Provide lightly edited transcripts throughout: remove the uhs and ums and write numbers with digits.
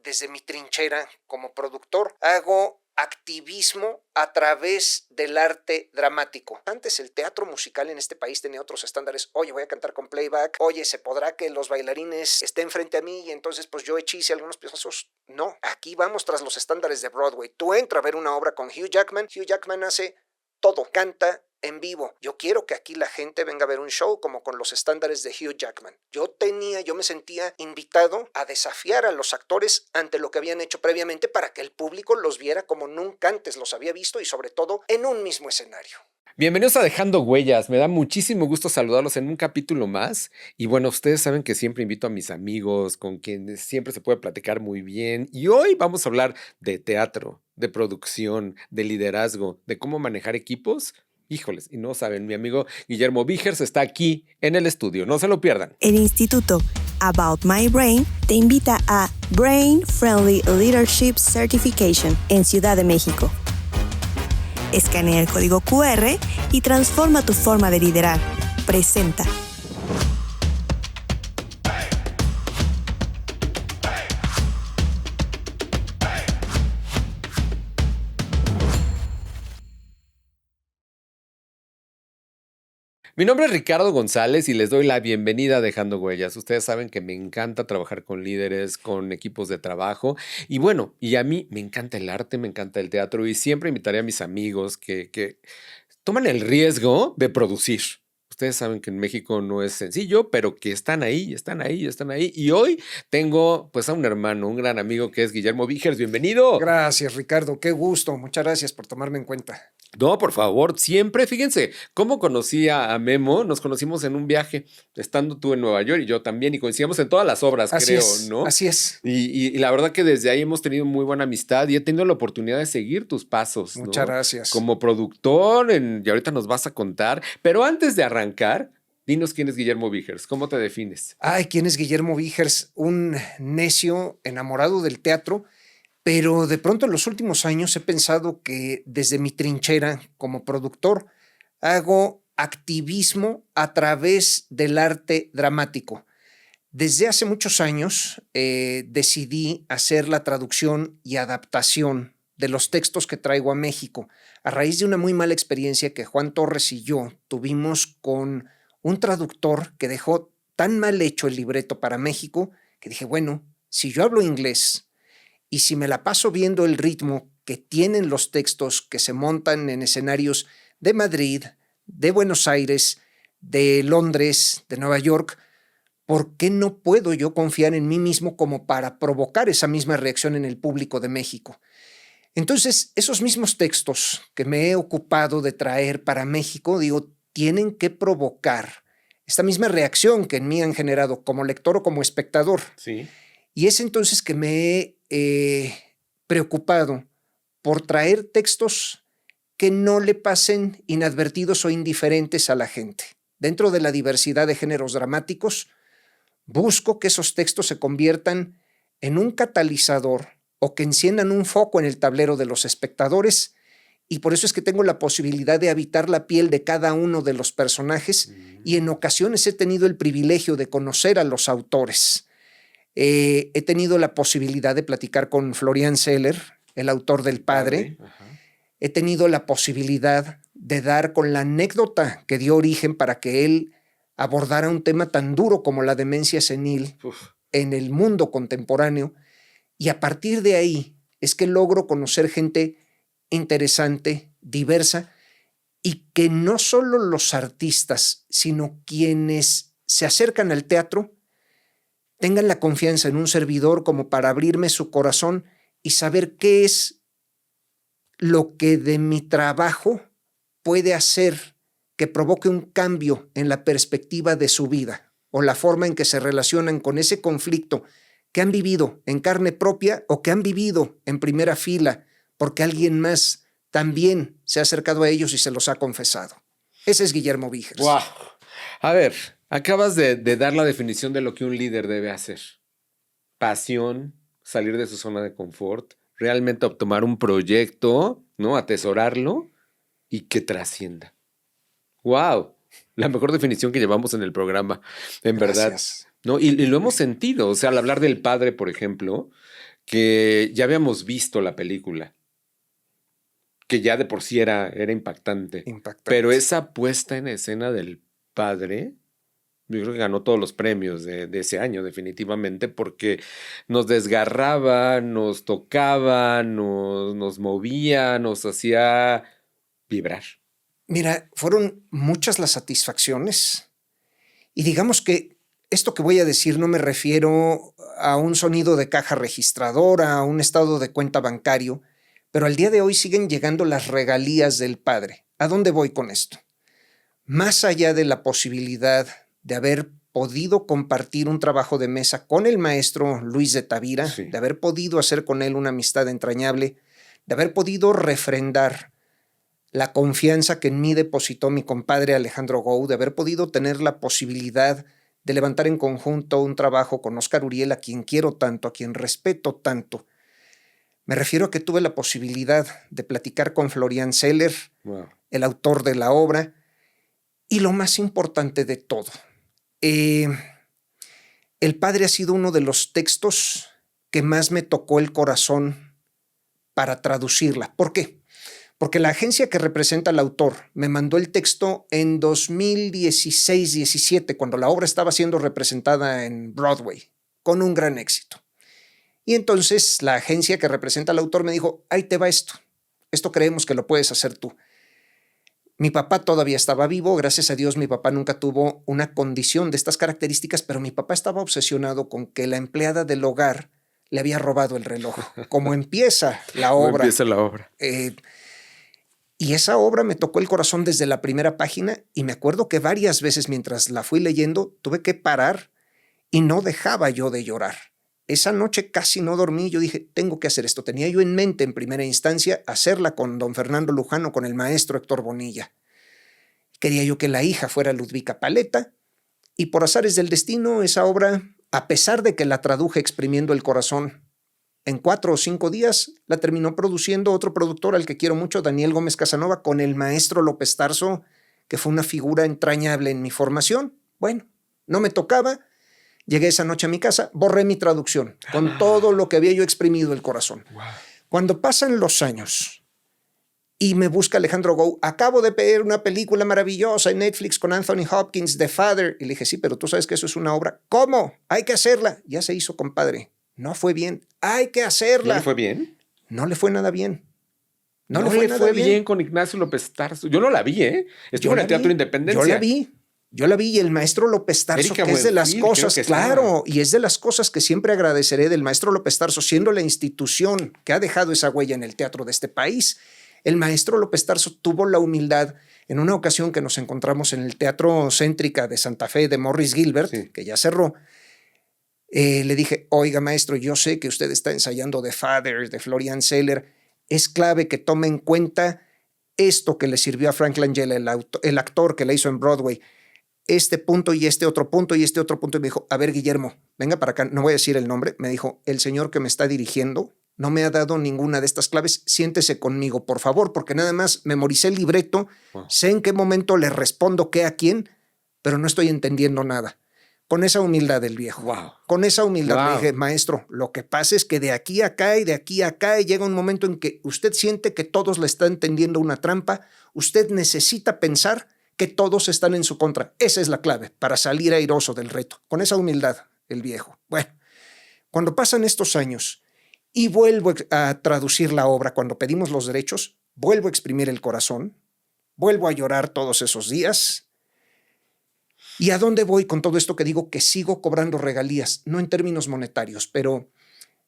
desde mi trinchera como productor, hago activismo a través del arte dramático. Antes el teatro musical en este país tenía otros estándares. Oye, voy a cantar con playback. Oye, ¿se podrá que los bailarines estén frente a mí y entonces pues yo hechice algunos pedazos? No, aquí vamos tras los estándares de Broadway. Tú entras a ver una obra con Hugh Jackman. Hugh Jackman hace todo, canta en vivo. Yo quiero que aquí la gente venga a ver un show como con los estándares de Hugh Jackman. Yo me sentía invitado a desafiar a los actores ante lo que habían hecho previamente para que el público los viera como nunca antes los había visto y sobre todo en un mismo escenario. Bienvenidos a Dejando Huellas. Me da muchísimo gusto saludarlos en un capítulo más. Y bueno, ustedes saben que siempre invito a mis amigos con quienes siempre se puede platicar muy bien. Y hoy vamos a hablar de teatro, de producción, de liderazgo, de cómo manejar equipos. Híjoles, y no saben, mi amigo Guillermo Víjers está aquí en el estudio. No se lo pierdan. El Instituto About My Brain te invita a Brain Friendly Leadership Certification en Ciudad de México. Escanea el código QR y transforma tu forma de liderar. Presenta. Mi nombre es Ricardo González y les doy la bienvenida a Dejando Huellas. Ustedes saben que me encanta trabajar con líderes, con equipos de trabajo. Y bueno, y a mí me encanta el arte, me encanta el teatro y siempre invitaré a mis amigos que toman el riesgo de producir. Ustedes saben que en México no es sencillo, pero que están ahí, están ahí, están ahí. Y hoy tengo pues a un hermano, un gran amigo que es Guillermo Víjers. Bienvenido. Gracias, Ricardo. Qué gusto. Muchas gracias por tomarme en cuenta. No, por favor, siempre, fíjense, cómo conocí a Memo, nos conocimos en un viaje, estando tú en Nueva York y yo también, y coincidimos en todas las obras, Así creo, es, ¿no? Así es. Y la verdad que desde ahí hemos tenido muy buena amistad y he tenido la oportunidad de seguir tus pasos, ¿no? Muchas gracias. Como productor, y ahorita nos vas a contar, pero antes de arrancar, dinos quién es Guillermo Víjers, ¿cómo te defines? Ay, ¿quién es Guillermo Víjers? Un necio enamorado del teatro. Pero de pronto en los últimos años he pensado que desde mi trinchera como productor hago activismo a través del arte dramático. Desde hace muchos años decidí hacer la traducción y adaptación de los textos que traigo a México a raíz de una muy mala experiencia que Juan Torres y yo tuvimos con un traductor que dejó tan mal hecho el libreto para México que dije, bueno, si yo hablo inglés y si me la paso viendo el ritmo que tienen los textos que se montan en escenarios de Madrid, de Buenos Aires, de Londres, de Nueva York, ¿por qué no puedo yo confiar en mí mismo como para provocar esa misma reacción en el público de México? Entonces, esos mismos textos que me he ocupado de traer para México, digo, tienen que provocar esta misma reacción que en mí han generado como lector o como espectador. Sí. Y es entonces que me he preocupado por traer textos que no le pasen inadvertidos o indiferentes a la gente. Dentro de la diversidad de géneros dramáticos, busco que esos textos se conviertan en un catalizador o que enciendan un foco en el tablero de los espectadores, y por eso es que tengo la posibilidad de habitar la piel de cada uno de los personajes y en ocasiones he tenido el privilegio de conocer a los autores. He tenido la posibilidad de platicar con Florian Zeller, el autor del Padre. He tenido la posibilidad de dar con la anécdota que dio origen para que él abordara un tema tan duro como la demencia senil en el mundo contemporáneo. Y a partir de ahí es que logro conocer gente interesante, diversa, y que no solo los artistas, sino quienes se acercan al teatro tengan la confianza en un servidor como para abrirme su corazón y saber qué es lo que de mi trabajo puede hacer que provoque un cambio en la perspectiva de su vida o la forma en que se relacionan con ese conflicto que han vivido en carne propia o que han vivido en primera fila porque alguien más también se ha acercado a ellos y se los ha confesado. Ese es Guillermo Víjers. ¡Wow! A ver, acabas de dar la definición de lo que un líder debe hacer. Pasión, salir de su zona de confort, realmente tomar un proyecto, ¿no? Atesorarlo y que trascienda. ¡Wow! La mejor definición que llevamos en el programa, en verdad. Gracias. ¿No? Y lo hemos sentido. O sea, al hablar del Padre, por ejemplo, que ya habíamos visto la película, que ya de por sí era impactante. Pero esa puesta en escena del padre, yo creo que ganó todos los premios de ese año, definitivamente, porque nos desgarraba, nos tocaba, nos movía, nos hacía vibrar. Mira, fueron muchas las satisfacciones. Y digamos que esto que voy a decir no me refiero a un sonido de caja registradora, a un estado de cuenta bancario, pero al día de hoy siguen llegando las regalías del padre. ¿A dónde voy con esto? Más allá de la posibilidad de haber podido compartir un trabajo de mesa con el maestro Luis de Tavira, Sí. de haber podido hacer con él una amistad entrañable, de haber podido refrendar la confianza que en mí depositó mi compadre Alejandro Gou, de haber podido tener la posibilidad de levantar en conjunto un trabajo con Oscar Uriel, a quien quiero tanto, a quien respeto tanto. Me refiero a que tuve la posibilidad de platicar con Florian Zeller, Wow. el autor de la obra, y lo más importante de todo, El Padre ha sido uno de los textos que más me tocó el corazón para traducirla. ¿Por qué? Porque la agencia que representa al autor me mandó el texto en 2016-17, cuando la obra estaba siendo representada en Broadway, con un gran éxito. Y entonces la agencia que representa al autor me dijo, ahí te va esto. Esto creemos que lo puedes hacer tú. Mi papá todavía estaba vivo, gracias a Dios mi papá nunca tuvo una condición de estas características, pero mi papá estaba obsesionado con que la empleada del hogar le había robado el reloj. Como empieza la obra. Y esa obra me tocó el corazón desde la primera página y me acuerdo que varias veces mientras la fui leyendo tuve que parar y no dejaba yo de llorar. Esa noche casi no dormí, yo dije, tengo que hacer esto. Tenía yo en mente en primera instancia hacerla con don Fernando Lujano, con el maestro Héctor Bonilla. Quería yo que la hija fuera Ludvika Paleta y por azares del destino esa obra, a pesar de que la traduje exprimiendo el corazón, en 4 o 5 días la terminó produciendo otro productor al que quiero mucho, Daniel Gómez Casanova, con el maestro López Tarso, que fue una figura entrañable en mi formación. Bueno, no me tocaba. Llegué esa noche a mi casa, borré mi traducción con todo lo que había yo exprimido el corazón. Wow. Cuando pasan los años y me busca Alejandro Gou, acabo de ver una película maravillosa en Netflix con Anthony Hopkins, The Father. Y le dije, sí, pero tú sabes que eso es una obra. ¿Cómo? Hay que hacerla. Ya se hizo, compadre. No fue bien. Hay que hacerla. ¿No le fue bien? No le fue nada bien. No le fue bien con Ignacio López Tarso. Yo no la vi, ¿eh? Estuvo en el Teatro Independencia. Yo la vi y el maestro López Tarso, que es de las cosas, claro, y es de las cosas que siempre agradeceré del maestro López Tarso, siendo la institución que ha dejado esa huella en el teatro de este país. El maestro López Tarso tuvo la humildad, en una ocasión que nos encontramos en el Teatro Céntrica de Santa Fe de Morris Gilbert, sí, que ya cerró, le dije, oiga maestro, yo sé que usted está ensayando The Father, de Florian Zeller, es clave que tome en cuenta esto que le sirvió a Frank Langella, el actor que la hizo en Broadway, este punto y este otro punto y este otro punto. Y me dijo, a ver, Guillermo, venga para acá, no voy a decir el nombre. Me dijo, el señor que me está dirigiendo no me ha dado ninguna de estas claves, siéntese conmigo, por favor, porque nada más memoricé el libreto, sé en qué momento le respondo qué a quién, pero no estoy entendiendo nada. Con esa humildad del viejo. Con esa humildad le dije, maestro, lo que pasa es que de aquí a acá y de aquí a acá llega un momento en que usted siente que todos le están tendiendo una trampa, usted necesita pensar que todos están en su contra. Esa es la clave para salir airoso del reto. Con esa humildad, el viejo. Bueno, cuando pasan estos años y vuelvo a traducir la obra, cuando pedimos los derechos, vuelvo a exprimir el corazón, vuelvo a llorar todos esos días. ¿Y a dónde voy con todo esto que digo? Que sigo cobrando regalías, no en términos monetarios, pero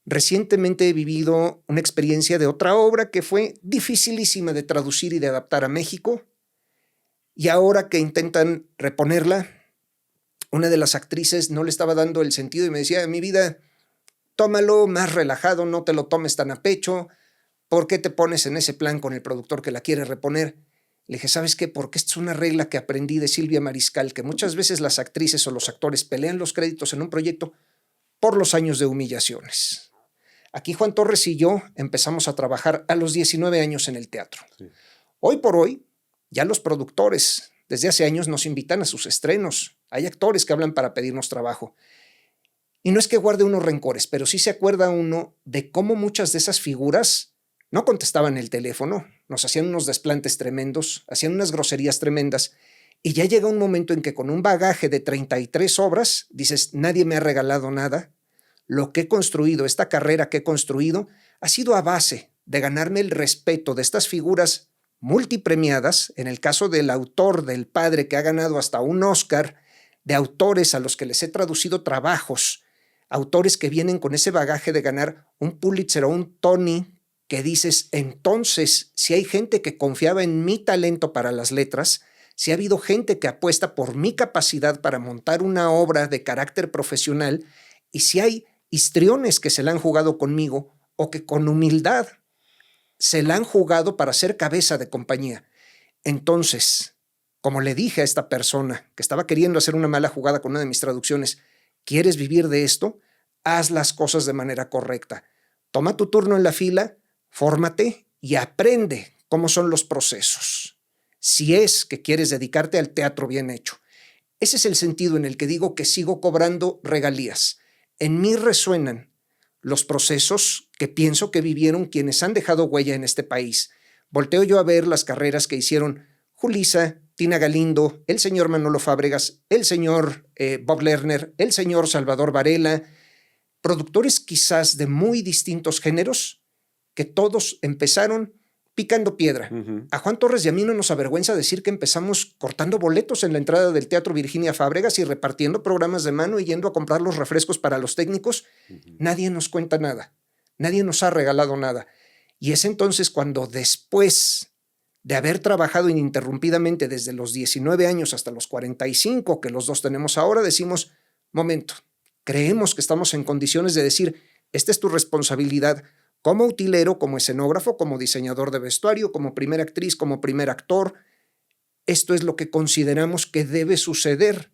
recientemente he vivido una experiencia de otra obra que fue dificilísima de traducir y de adaptar a México. Y ahora que intentan reponerla, una de las actrices no le estaba dando el sentido y me decía, mi vida, tómalo más relajado, no te lo tomes tan a pecho. ¿Por qué te pones en ese plan con el productor que la quiere reponer? Le dije, ¿sabes qué? Porque esta es una regla que aprendí de Silvia Mariscal, que muchas veces las actrices o los actores pelean los créditos en un proyecto por los años de humillaciones. Aquí Juan Torres y yo empezamos a trabajar a los 19 años en el teatro. Sí. Hoy por hoy, ya los productores desde hace años nos invitan a sus estrenos. Hay actores que hablan para pedirnos trabajo. Y no es que guarde uno rencores, pero sí se acuerda uno de cómo muchas de esas figuras no contestaban el teléfono, nos hacían unos desplantes tremendos, hacían unas groserías tremendas, y ya llega un momento en que con un bagaje de 33 obras, dices, nadie me ha regalado nada, lo que he construido, esta carrera que he construido, ha sido a base de ganarme el respeto de estas figuras multipremiadas, en el caso del autor, del padre que ha ganado hasta un Oscar, de autores a los que les he traducido trabajos, autores que vienen con ese bagaje de ganar un Pulitzer o un Tony, que dices, entonces, si hay gente que confiaba en mi talento para las letras, si ha habido gente que apuesta por mi capacidad para montar una obra de carácter profesional, y si hay histriones que se la han jugado conmigo o que con humildad se la han jugado para ser cabeza de compañía. Entonces, como le dije a esta persona que estaba queriendo hacer una mala jugada con una de mis traducciones, ¿quieres vivir de esto? Haz las cosas de manera correcta. Toma tu turno en la fila, fórmate y aprende cómo son los procesos. Si es que quieres dedicarte al teatro bien hecho. Ese es el sentido en el que digo que sigo cobrando regalías. En mí resuenan los procesos que pienso que vivieron quienes han dejado huella en este país. Volteo yo a ver las carreras que hicieron Julissa, Tina Galindo, el señor Manolo Fábregas, el señor Bob Lerner, el señor Salvador Varela, productores quizás de muy distintos géneros, que todos empezaron picando piedra. A Juan Torres y a mí no nos avergüenza decir que empezamos cortando boletos en la entrada del Teatro Virginia Fábregas y repartiendo programas de mano y yendo a comprar los refrescos para los técnicos. Nadie nos cuenta nada. Nadie nos ha regalado nada. Y es entonces cuando después de haber trabajado ininterrumpidamente desde los 19 años hasta los 45 que los dos tenemos ahora, decimos, momento, creemos que estamos en condiciones de decir, esta es tu responsabilidad como utilero, como escenógrafo, como diseñador de vestuario, como primera actriz, como primer actor. Esto es lo que consideramos que debe suceder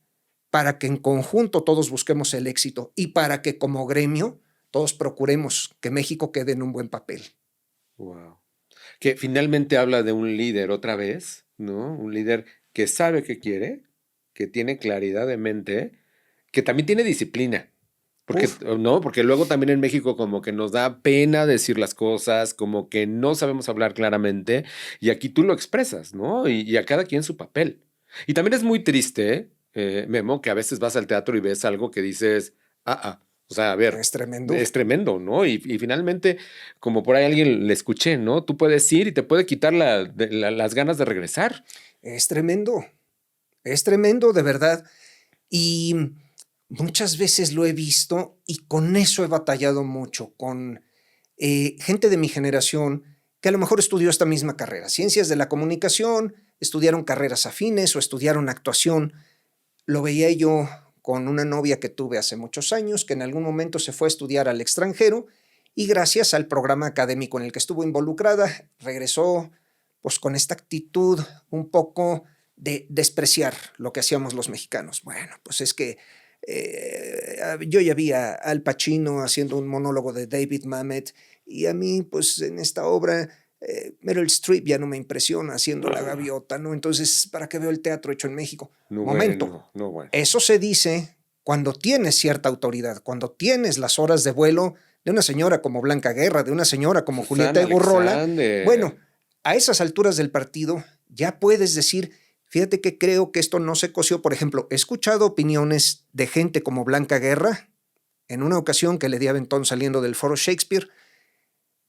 para que en conjunto todos busquemos el éxito y para que como gremio todos procuremos que México quede en un buen papel. Wow. Que finalmente habla de un líder otra vez, ¿no? Un líder que sabe qué quiere, que tiene claridad de mente, que también tiene disciplina. Porque, ¿no? Porque luego también en México como que nos da pena decir las cosas, como que no sabemos hablar claramente, y aquí tú lo expresas, ¿no? Y a cada quien su papel. Y también es muy triste, Memo, que a veces vas al teatro y ves algo que dices, o sea, a ver, es tremendo, ¿no? Y finalmente, como por ahí alguien le escuché, ¿no? Tú puedes ir y te puede quitar las ganas de regresar. Es tremendo de verdad. Y muchas veces lo he visto y con eso he batallado mucho, con gente de mi generación que a lo mejor estudió esta misma carrera, ciencias de la comunicación, estudiaron carreras afines o estudiaron actuación. Lo veía yo con una novia que tuve hace muchos años, que en algún momento se fue a estudiar al extranjero y gracias al programa académico en el que estuvo involucrada, regresó pues con esta actitud un poco de despreciar lo que hacíamos los mexicanos. Bueno, pues es que yo ya vi a Al Pacino haciendo un monólogo de David Mamet y a mí pues en esta obra Meryl Streep ya no me impresiona haciendo la gaviota, ¿no? Entonces, ¿para qué veo el teatro hecho en México? Momento, bueno. Eso se dice cuando tienes cierta autoridad, cuando tienes las horas de vuelo de una señora como Blanca Guerra, de una señora como Julieta Egorrola. Bueno, a esas alturas del partido ya puedes decir, fíjate que creo que esto no se coció. Por ejemplo, he escuchado opiniones de gente como Blanca Guerra. En una ocasión que le di aventón saliendo del Foro Shakespeare,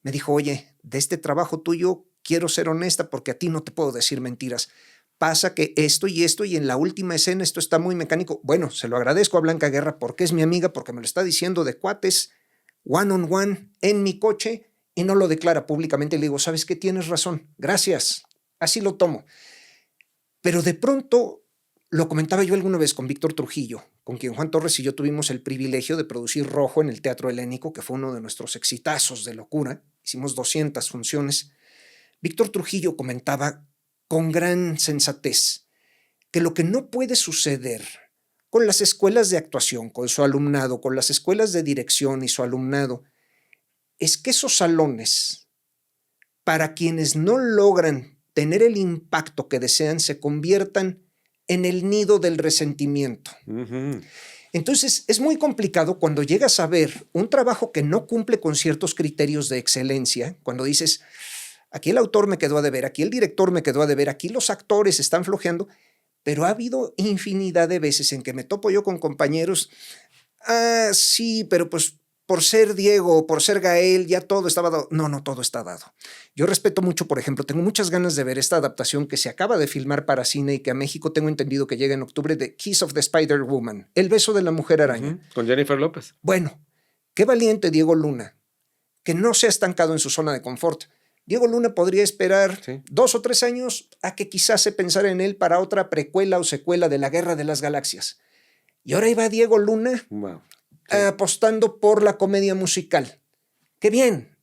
me dijo, oye, de este trabajo tuyo quiero ser honesta porque a ti no te puedo decir mentiras. Pasa que esto y en la última escena esto está muy mecánico. Bueno, se lo agradezco a Blanca Guerra porque es mi amiga, porque me lo está diciendo de cuates, one on one, en mi coche, y no lo declara públicamente. Le digo, ¿sabes qué? Tienes razón. Gracias. Así lo tomo. Pero de pronto, lo comentaba yo alguna vez con Víctor Trujillo, con quien Juan Torres y yo tuvimos el privilegio de producir Rojo en el Teatro Helénico, que fue uno de nuestros exitazos de locura. Hicimos 200 funciones. Víctor Trujillo comentaba con gran sensatez que lo que no puede suceder con las escuelas de actuación, con su alumnado, con las escuelas de dirección y su alumnado, es que esos salones, para quienes no logran tener el impacto que desean, se conviertan en el nido del resentimiento. Entonces, es muy complicado cuando llegas a ver un trabajo que no cumple con ciertos criterios de excelencia, cuando dices, aquí el autor me quedó a deber, aquí el director me quedó a deber, aquí los actores están flojeando, pero ha habido infinidad de veces en que me topo yo con compañeros, sí, pero pues por ser Diego, por ser Gael, ya todo estaba dado. No, todo está dado. Yo respeto mucho, por ejemplo, tengo muchas ganas de ver esta adaptación que se acaba de filmar para cine y que a México tengo entendido que llega en octubre, de Kiss of the Spider-Woman, El beso de la mujer araña. Con Jennifer López. Bueno, qué valiente Diego Luna, que no se ha estancado en su zona de confort. Diego Luna podría esperar 2 o 3 años a que quizás se pensara en él para otra precuela o secuela de la Guerra de las Galaxias. Y ahora iba Diego Luna apostando por la comedia musical. Qué bien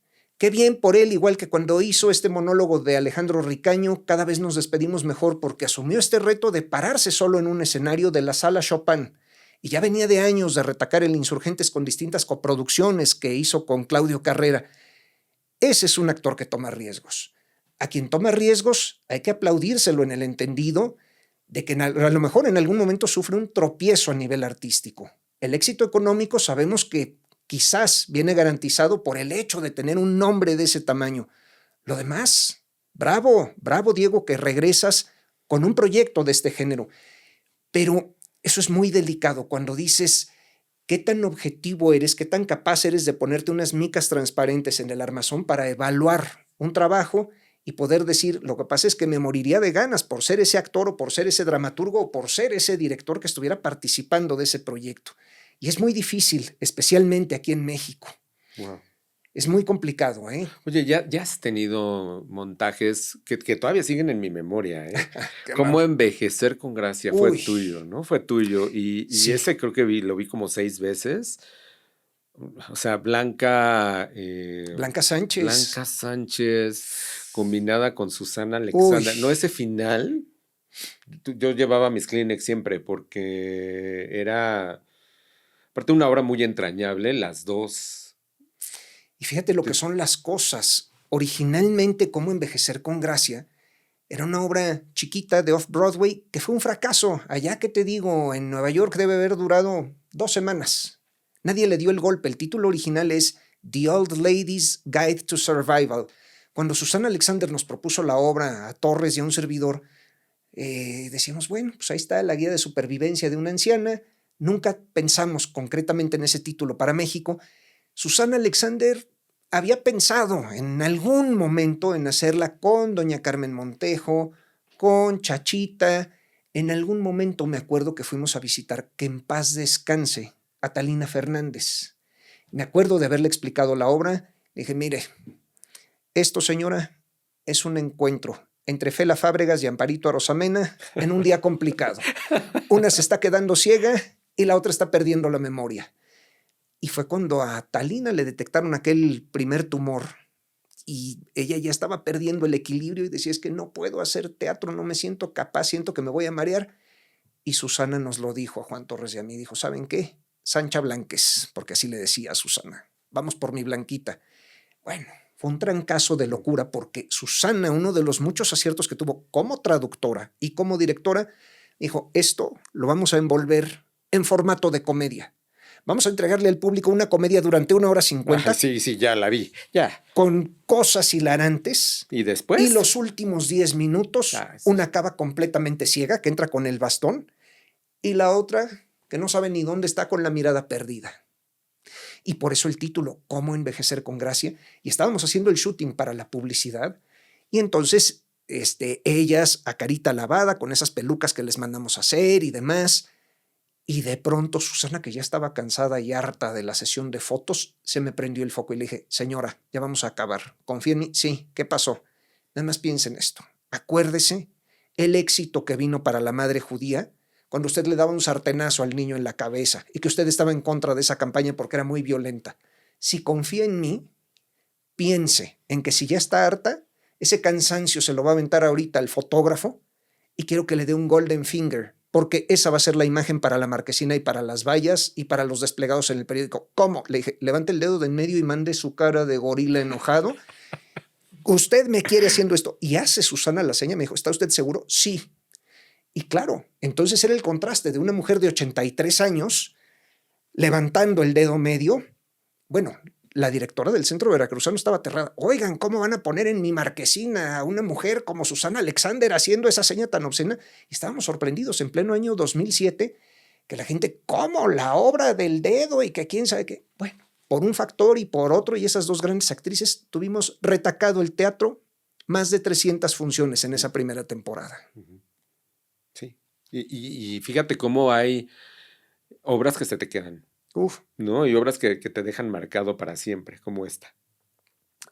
por él, igual que cuando hizo este monólogo de Alejandro Ricaño, cada vez nos despedimos mejor porque asumió este reto de pararse solo en un escenario de la Sala Chopin. Y ya venía de años de retacar el Insurgentes con distintas coproducciones que hizo con Claudio Carrera. Ese es un actor que toma riesgos. A quien toma riesgos hay que aplaudírselo en el entendido de que a lo mejor en algún momento sufre un tropiezo a nivel artístico. El éxito económico sabemos que quizás viene garantizado por el hecho de tener un nombre de ese tamaño. Lo demás, bravo Diego, que regresas con un proyecto de este género. Pero eso es muy delicado cuando dices qué tan objetivo eres, qué tan capaz eres de ponerte unas micas transparentes en el armazón para evaluar un trabajo y poder decir, lo que pasa es que me moriría de ganas por ser ese actor o por ser ese dramaturgo o por ser ese director que estuviera participando de ese proyecto. Y es muy difícil, especialmente aquí en México. Wow. Es muy complicado, ¿eh? Oye, ya has tenido montajes que todavía siguen en mi memoria, ¿eh? Cómo envejecer con gracia fue tuyo, ¿no? Fue tuyo. Y ese creo que lo vi como 6 veces. O sea, Blanca Sánchez. Blanca Sánchez, combinada con Susana Alexander. No, ese final, yo llevaba mis Kleenex siempre porque era, aparte, una obra muy entrañable, las dos. Y fíjate lo que son las cosas. Originalmente, Cómo envejecer con gracia era una obra chiquita de Off-Broadway que fue un fracaso. Allá, que te digo, en Nueva York debe haber durado 2 semanas. Nadie le dio el golpe. El título original es The Old Lady's Guide to Survival. Cuando Susana Alexander nos propuso la obra a Torres y a un servidor, decíamos, bueno, pues ahí está la guía de supervivencia de una anciana. Nunca pensamos concretamente en ese título para México. Susana Alexander había pensado en algún momento en hacerla con doña Carmen Montejo, con Chachita. En algún momento me acuerdo que fuimos a visitar, que en paz descanse, a Talina Fernández. Me acuerdo de haberle explicado la obra. Le dije, mire, esto, señora, es un encuentro entre Fela Fábregas y Amparito Arosamena en un día complicado. Una se está quedando ciega y la otra está perdiendo la memoria. Y fue cuando a Talina le detectaron aquel primer tumor y ella ya estaba perdiendo el equilibrio y decía, es que no puedo hacer teatro, no me siento capaz, siento que me voy a marear. Y Susana nos lo dijo a Juan Torres y a mí, dijo, ¿saben qué? Sancha Blanques, porque así le decía a Susana, vamos por mi Blanquita. Bueno, fue un trancazo de locura porque Susana, uno de los muchos aciertos que tuvo como traductora y como directora, dijo, esto lo vamos a envolver en formato de comedia. Vamos a entregarle al público una comedia durante 1:50. Sí, ya la vi. Ya. Con cosas hilarantes. ¿Y después? Y los últimos 10 minutos, una acaba completamente ciega, que entra con el bastón, y la otra, que no sabe ni dónde está, con la mirada perdida. Y por eso el título, Cómo envejecer con gracia. Y estábamos haciendo el shooting para la publicidad. Y entonces, ellas a carita lavada, con esas pelucas que les mandamos a hacer y demás. Y de pronto Susana, que ya estaba cansada y harta de la sesión de fotos, se me prendió el foco y le dije, señora, ya vamos a acabar. ¿Confía en mí? Sí, ¿qué pasó? Nada más piense en esto. Acuérdese el éxito que vino para la madre judía cuando usted le daba un sartenazo al niño en la cabeza y que usted estaba en contra de esa campaña porque era muy violenta. Si confía en mí, piense en que si ya está harta, ese cansancio se lo va a aventar ahorita al fotógrafo y quiero que le dé un golden finger, porque esa va a ser la imagen para la marquesina y para las vallas y para los desplegados en el periódico. ¿Cómo? Le dije, levante el dedo de en medio y mande su cara de gorila enojado. Usted me quiere haciendo esto. Y hace Susana la seña, me dijo, ¿está usted seguro? Sí. Y claro, entonces era el contraste de una mujer de 83 años levantando el dedo medio. Bueno, la directora del Centro Veracruzano estaba aterrada. Oigan, ¿cómo van a poner en mi marquesina a una mujer como Susana Alexander haciendo esa seña tan obscena? Y estábamos sorprendidos en pleno año 2007 que la gente, ¿cómo? La obra del dedo y que quién sabe qué. Bueno, por un factor y por otro, y esas dos grandes actrices, tuvimos retacado el teatro más de 300 funciones en esa primera temporada. Sí. Y fíjate cómo hay obras que se te quedan, Uf. ¿no? Y obras que te dejan marcado para siempre, como esta.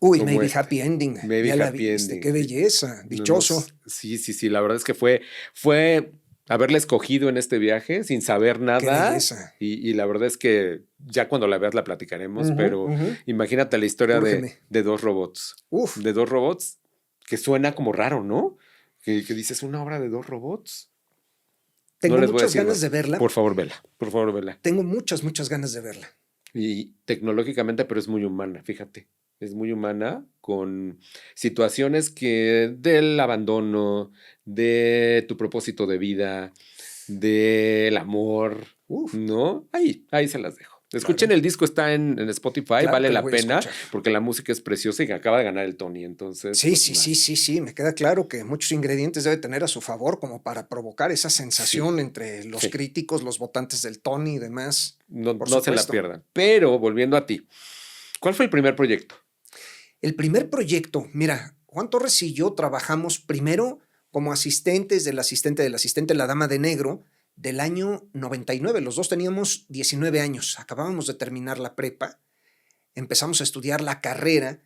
Uy, Como Maybe esta. Happy Ending. Maybe Ya la Happy viste, Ending, qué sí. belleza, dichoso. Sí, la verdad es que fue haberla escogido en este viaje sin saber Qué nada. belleza. Y la verdad es que ya cuando la veas la platicaremos, pero imagínate la historia Úrgeme. de dos robots. Uf. De dos robots que suena como raro, ¿no? Que dices, una obra de dos robots. Tengo No les voy a muchas decir ganas más. de verla. Por favor, vela. Tengo muchas ganas de verla. Y tecnológicamente, pero es muy humana, fíjate. Es muy humana con situaciones que del abandono, de tu propósito de vida, del amor, Uf. ¿no? Ahí se las dejo. Escuchen Claro. el disco, está en Spotify, Claro vale que lo la voy a pena escuchar. porque la música es preciosa y acaba de ganar el Tony, entonces... Sí, pues, sí, me queda claro que muchos ingredientes debe tener a su favor como para provocar esa sensación entre los Sí. críticos, los votantes del Tony y demás. No Por se la supuesto. pierdan. Pero, volviendo a ti, ¿cuál fue el primer proyecto? El primer proyecto, mira, Juan Torres y yo trabajamos primero como asistentes del asistente, la Dama de Negro, del año 99. Los dos teníamos 19 años, acabábamos de terminar la prepa, empezamos a estudiar la carrera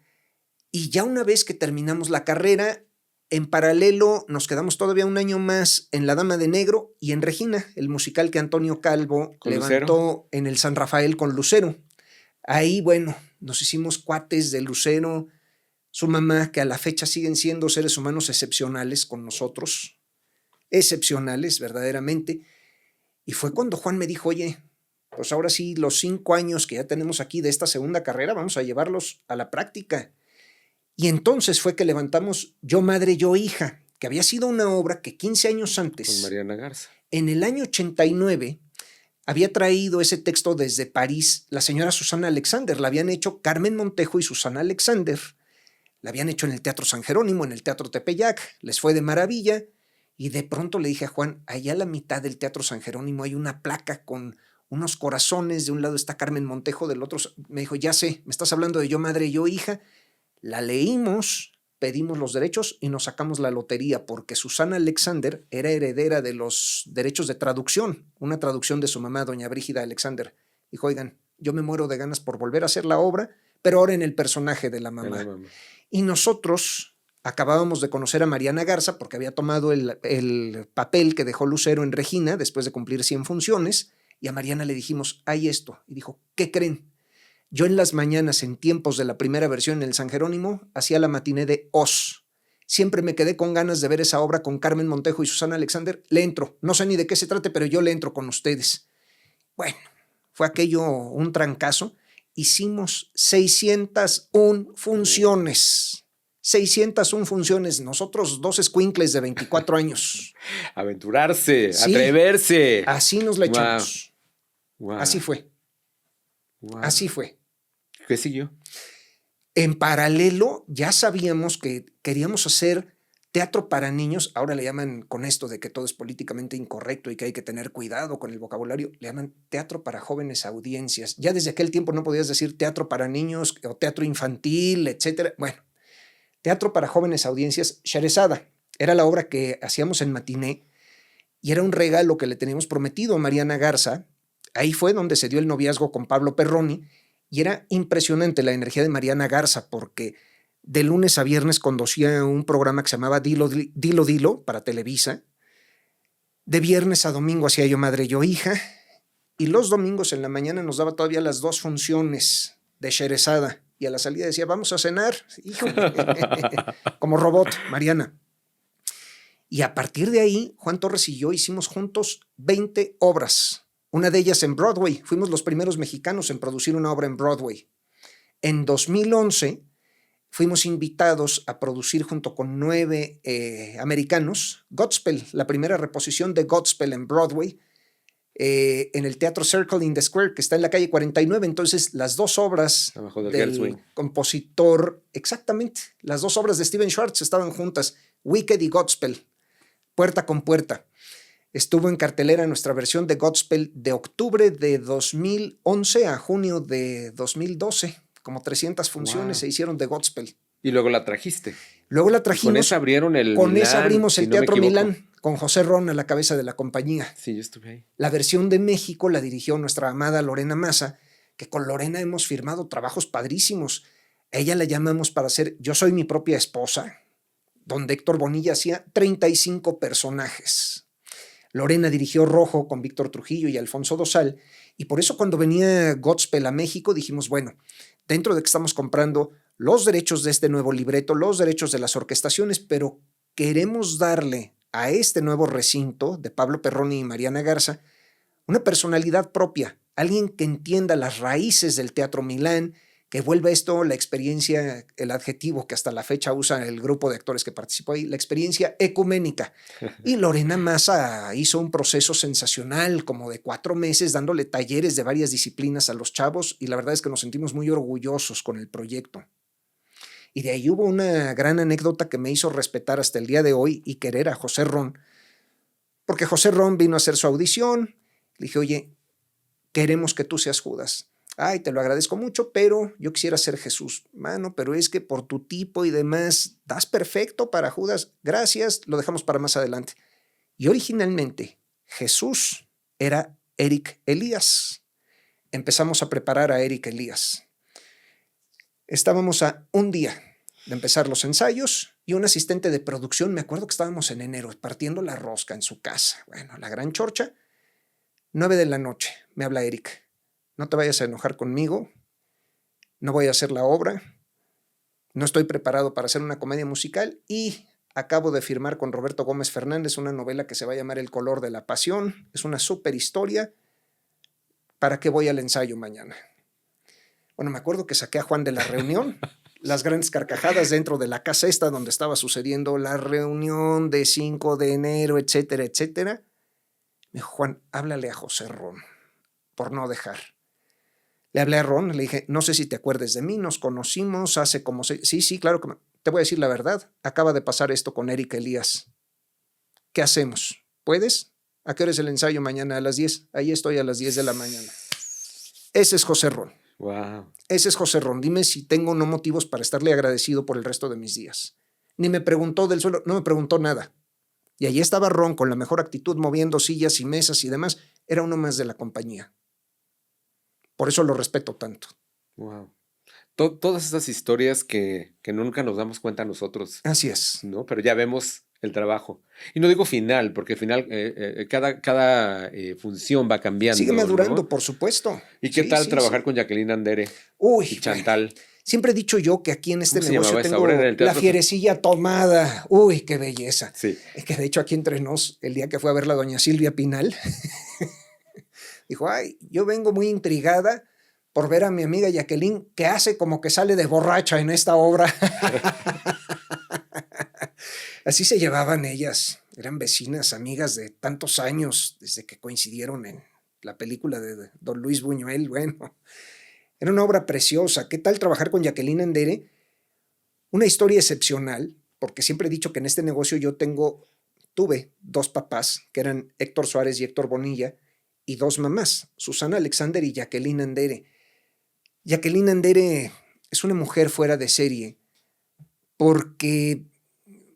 y ya una vez que terminamos la carrera, en paralelo nos quedamos todavía un año más en La Dama de Negro y en Regina, el musical que Antonio Calvo ¿Con levantó Lucero? en el San Rafael con Lucero. Ahí, bueno, nos hicimos cuates de Lucero, su mamá, que a la fecha siguen siendo seres humanos excepcionales con nosotros, excepcionales verdaderamente. Y fue cuando Juan me dijo, oye, pues ahora sí, los 5 años que ya tenemos aquí de esta segunda carrera, vamos a llevarlos a la práctica. Y entonces fue que levantamos Yo Madre, Yo Hija, que había sido una obra que 15 años antes, Con Mariana Garza. en el año 89, había traído ese texto desde París la señora Susana Alexander. La habían hecho Carmen Montejo y Susana Alexander. La habían hecho en el Teatro San Jerónimo, en el Teatro Tepeyac. Les fue de maravilla. Y de pronto le dije a Juan, allá a la mitad del Teatro San Jerónimo hay una placa con unos corazones. De un lado está Carmen Montejo, del otro... Me dijo, ya sé, me estás hablando de Yo Madre, Yo Hija. La leímos, pedimos los derechos y nos sacamos la lotería porque Susana Alexander era heredera de los derechos de traducción, una traducción de su mamá, doña Brígida Alexander. Dijo, oigan, yo me muero de ganas por volver a hacer la obra, pero ahora en el personaje de la mamá. Y nosotros acabábamos de conocer a Mariana Garza porque había tomado el papel que dejó Lucero en Regina después de cumplir 100 funciones y a Mariana le dijimos, hay esto. Y dijo, ¿qué creen? Yo en las mañanas, en tiempos de la primera versión en el San Jerónimo, hacía la matiné de Oz. Siempre me quedé con ganas de ver esa obra con Carmen Montejo y Susana Alexander. Le entro. No sé ni de qué se trate, pero yo le entro con ustedes. Bueno, fue aquello un trancazo. Hicimos 601 funciones. 601 funciones. Nosotros dos escuincles de 24 años. Aventurarse, Sí, atreverse. Así nos la echamos. Wow. Así fue. Wow. Así fue. ¿Qué siguió? En paralelo, ya sabíamos que queríamos hacer teatro para niños. Ahora le llaman, con esto de que todo es políticamente incorrecto y que hay que tener cuidado con el vocabulario, le llaman teatro para jóvenes audiencias. Ya desde aquel tiempo no podías decir teatro para niños o teatro infantil, etc. Bueno, teatro para jóvenes audiencias, Sherezada. Era la obra que hacíamos en matiné y era un regalo que le teníamos prometido a Mariana Garza. Ahí fue donde se dio el noviazgo con Pablo Perroni. Y era impresionante la energía de Mariana Garza porque de lunes a viernes conducía un programa que se llamaba Dilo, Dilo, Dilo para Televisa. De viernes a domingo hacía Yo Madre, Yo Hija. Y los domingos en la mañana nos daba todavía las 2 funciones de Sherezada. Y a la salida decía, vamos a cenar. Híjole. Como robot, Mariana. Y a partir de ahí, Juan Torres y yo hicimos juntos 20 obras. Una de ellas en Broadway. Fuimos los primeros mexicanos en producir una obra en Broadway. En 2011 fuimos invitados a producir junto con 9 americanos Godspell, la primera reposición de Godspell en Broadway. en el Teatro Circle in the Square, que está en la calle 49. Entonces, las dos obras Abajo del del Gershwin. compositor, exactamente, las dos obras de Stephen Schwartz estaban juntas, Wicked y Godspell, puerta con puerta. Estuvo en cartelera nuestra versión de Godspell de octubre de 2011 a junio de 2012. Como 300 funciones se hicieron de Godspell. Y luego la trajiste. Luego la Y trajimos. con esa abrieron el Con Milán, esa abrimos si el no me Teatro equivoco. Milán, con José Ron a la cabeza de la compañía. Sí, yo estuve ahí. La versión de México la dirigió nuestra amada Lorena Maza, que con Lorena hemos firmado trabajos padrísimos. A ella la llamamos para hacer Yo soy mi propia esposa, donde Héctor Bonilla hacía 35 personajes. Lorena dirigió Rojo con Víctor Trujillo y Alfonso Dosal, y por eso cuando venía Godspell a México dijimos, bueno, dentro de que estamos comprando los derechos de este nuevo libreto, los derechos de las orquestaciones, pero queremos darle a este nuevo recinto de Pablo Perroni y Mariana Garza una personalidad propia, alguien que entienda las raíces del Teatro Milán, que vuelva esto la experiencia, el adjetivo que hasta la fecha usa el grupo de actores que participó ahí, la experiencia ecuménica. Y Lorena Maza hizo un proceso sensacional, como de 4 meses, dándole talleres de varias disciplinas a los chavos, y la verdad es que nos sentimos muy orgullosos con el proyecto. Y de ahí hubo una gran anécdota que me hizo respetar hasta el día de hoy y querer a José Ron, porque José Ron vino a hacer su audición. Le dije, oye, queremos que tú seas Judas. Ay, te lo agradezco mucho, pero yo quisiera ser Jesús. Mano, pero es que por tu tipo y demás, das perfecto para Judas. Gracias, lo dejamos para más adelante. Y originalmente, Jesús era Eric Elías. Empezamos a preparar a Eric Elías. Estábamos a un día de empezar los ensayos y un asistente de producción, me acuerdo que estábamos en enero, partiendo la rosca en su casa. Bueno, la gran chorcha. 9 de la noche, me habla Eric. No te vayas a enojar conmigo, no voy a hacer la obra, no estoy preparado para hacer una comedia musical y acabo de firmar con Roberto Gómez Fernández una novela que se va a llamar El color de la pasión. Es una súper historia. ¿Para qué voy al ensayo mañana? Bueno, me acuerdo que saqué a Juan de la reunión, las grandes carcajadas dentro de la casa esta donde estaba sucediendo la reunión de 5 de enero, etcétera, etcétera. Me dijo, Juan, háblale a José Ron, por no dejar. Le hablé a Ron, le dije, no sé si te acuerdes de mí, nos conocimos hace como... Sí, claro que te voy a decir la verdad. Acaba de pasar esto con Eric Elías. ¿Qué hacemos? ¿Puedes? ¿A qué hora es el ensayo mañana? A las 10. Ahí estoy a las 10 de la mañana. Ese es José Ron. Wow. Ese es José Ron. Dime si tengo o no motivos para estarle agradecido por el resto de mis días. Ni me preguntó del suelo, no me preguntó nada. Y allí estaba Ron con la mejor actitud, moviendo sillas y mesas y demás. Era uno más de la compañía. Por eso lo respeto tanto. Wow. Todas esas historias que nunca nos damos cuenta nosotros, Así es. ¿no? Pero ya vemos el trabajo. Y no digo final, porque final, cada función va cambiando. Sigue madurando, ¿no? por supuesto. ¿Y qué tal trabajar con Jacqueline Andere y Chantal? Bueno, siempre he dicho yo que aquí en este negocio tengo la fierecilla tomada. Uy, qué belleza. Sí. Es que de hecho aquí entre nos, el día que fue a ver la doña Silvia Pinal, dijo, ay, yo vengo muy intrigada por ver a mi amiga Jacqueline que hace como que sale de borracha en esta obra. Así se llevaban ellas. Eran vecinas, amigas de tantos años, desde que coincidieron en la película de Don Luis Buñuel. Bueno, era una obra preciosa. ¿Qué tal trabajar con Jacqueline Andere? Una historia excepcional, porque siempre he dicho que en este negocio tuve 2 papás, que eran Héctor Suárez y Héctor Bonilla, y 2 mamás, Susana Alexander y Jacqueline Andere. Jacqueline Andere es una mujer fuera de serie, porque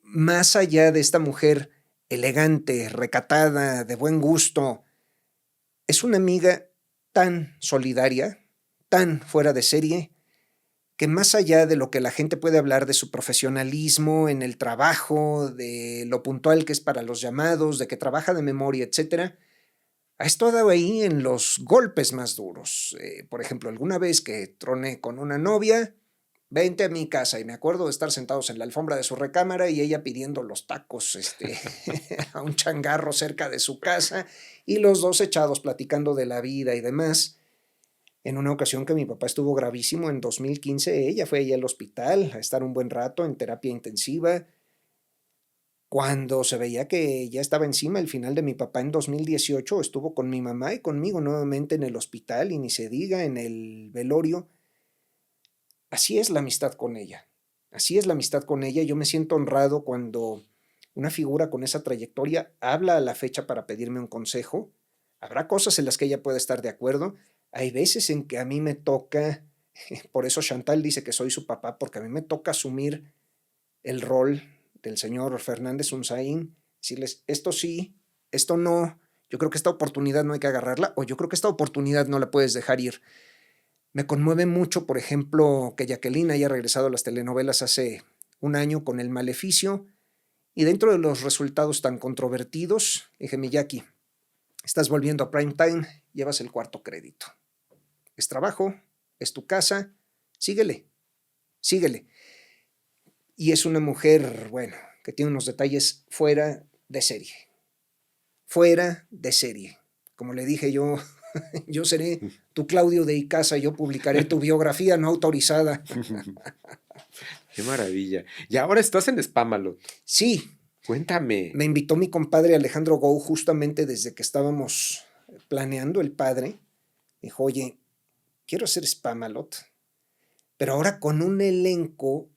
más allá de esta mujer elegante, recatada, de buen gusto, es una amiga tan solidaria, tan fuera de serie, que más allá de lo que la gente puede hablar de su profesionalismo en el trabajo, de lo puntual que es para los llamados, de que trabaja de memoria, etcétera, ha estado ahí en los golpes más duros. Por ejemplo, alguna vez que troné con una novia, vente a mi casa, y me acuerdo de estar sentados en la alfombra de su recámara y ella pidiendo los tacos a un changarro cerca de su casa, y los dos echados platicando de la vida y demás. En una ocasión que mi papá estuvo gravísimo en 2015, ella fue allá al hospital a estar un buen rato en terapia intensiva. Cuando se veía que ya estaba encima el final de mi papá en 2018, estuvo con mi mamá y conmigo nuevamente en el hospital y ni se diga en el velorio. Así es la amistad con ella. Así es la amistad con ella. Yo me siento honrado cuando una figura con esa trayectoria habla a la fecha para pedirme un consejo. Habrá cosas en las que ella puede estar de acuerdo. Hay veces en que a mí me toca, por eso Chantal dice que soy su papá, porque a mí me toca asumir el rol del señor Fernández Unzaín, decirles esto sí, esto no, yo creo que esta oportunidad no hay que agarrarla, o yo creo que esta oportunidad no la puedes dejar ir. Me conmueve mucho, por ejemplo, que Jacqueline haya regresado a las telenovelas hace un año con El Maleficio, y dentro de los resultados tan controvertidos, dije, Miyaki, estás volviendo a prime time, llevas el cuarto crédito. Es trabajo, es tu casa, síguele, síguele. Y es una mujer, bueno, que tiene unos detalles fuera de serie. Fuera de serie. Como le dije yo, yo seré tu Claudio de Icaza, yo publicaré tu biografía no autorizada. Qué maravilla. Y ahora estás en Spamalot. Sí. Cuéntame. Me invitó mi compadre Alejandro Gou justamente desde que estábamos planeando el padre. Dijo, oye, quiero hacer Spamalot, pero ahora con un elenco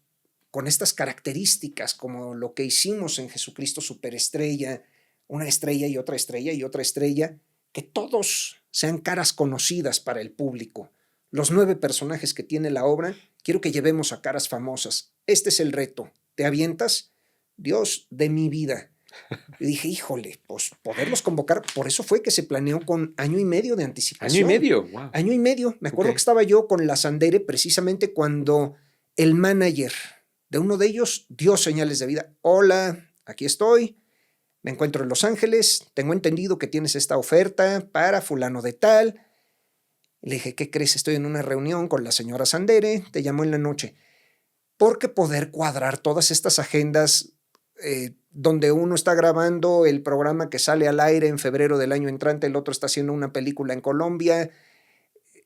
con estas características, como lo que hicimos en Jesucristo Superestrella, una estrella y otra estrella y otra estrella, que todos sean caras conocidas para el público. Los 9 personajes que tiene la obra, quiero que llevemos a caras famosas. Este es el reto. ¿Te avientas? Dios de mi vida. Y dije, híjole, pues poderlos convocar, por eso fue que se planeó con 1 año y medio de anticipación. 1 año y medio, wow. 1 año y medio. Me acuerdo que estaba yo con la Sandere precisamente cuando el manager de uno de ellos dio señales de vida. Hola, aquí estoy, me encuentro en Los Ángeles, tengo entendido que tienes esta oferta para fulano de tal. Le dije, ¿qué crees? Estoy en una reunión con la señora Sandere, te llamo en la noche. Porque poder cuadrar todas estas agendas donde uno está grabando el programa que sale al aire en febrero del año entrante, el otro está haciendo una película en Colombia.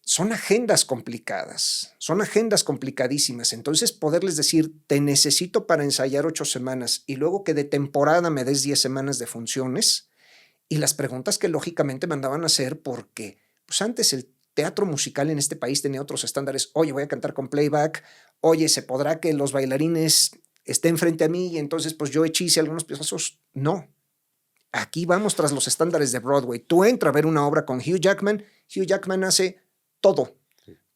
Son agendas complicadas, son agendas complicadísimas. Entonces, poderles decir, te necesito para ensayar 8 semanas y luego que de temporada me des 10 semanas de funciones, y las preguntas que lógicamente mandaban a hacer, porque pues antes el teatro musical en este país tenía otros estándares. Oye, voy a cantar con playback. Oye, ¿se podrá que los bailarines estén frente a mí y entonces pues yo hechice algunos pedazos? No. Aquí vamos tras los estándares de Broadway. Tú entras a ver una obra con Hugh Jackman. Hugh Jackman hace todo.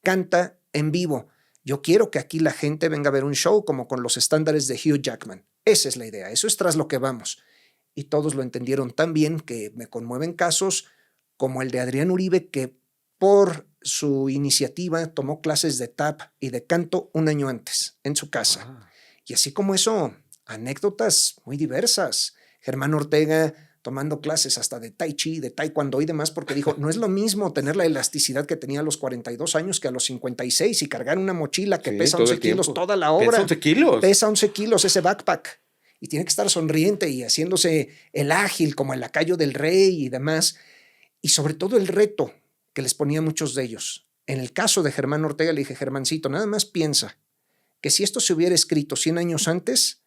Canta en vivo. Yo quiero que aquí la gente venga a ver un show como con los estándares de Hugh Jackman. Esa es la idea. Eso es tras lo que vamos. Y todos lo entendieron tan bien que me conmueven casos como el de Adrián Uribe, que por su iniciativa tomó clases de tap y de canto 1 año antes en su casa. Y así como eso, anécdotas muy diversas. Germán Ortega tomando clases hasta de tai chi, de taekwondo y demás, porque dijo, no es lo mismo tener la elasticidad que tenía a los 42 años que a los 56 y cargar una mochila que pesa 11 kilos toda la obra. Pesa 11 kilos. Pesa 11 kilos ese backpack. Y tiene que estar sonriente y haciéndose el ágil como el lacayo del rey y demás. Y sobre todo el reto que les ponía a muchos de ellos. En el caso de Germán Ortega le dije, Germancito, nada más piensa que si esto se hubiera escrito 100 años antes,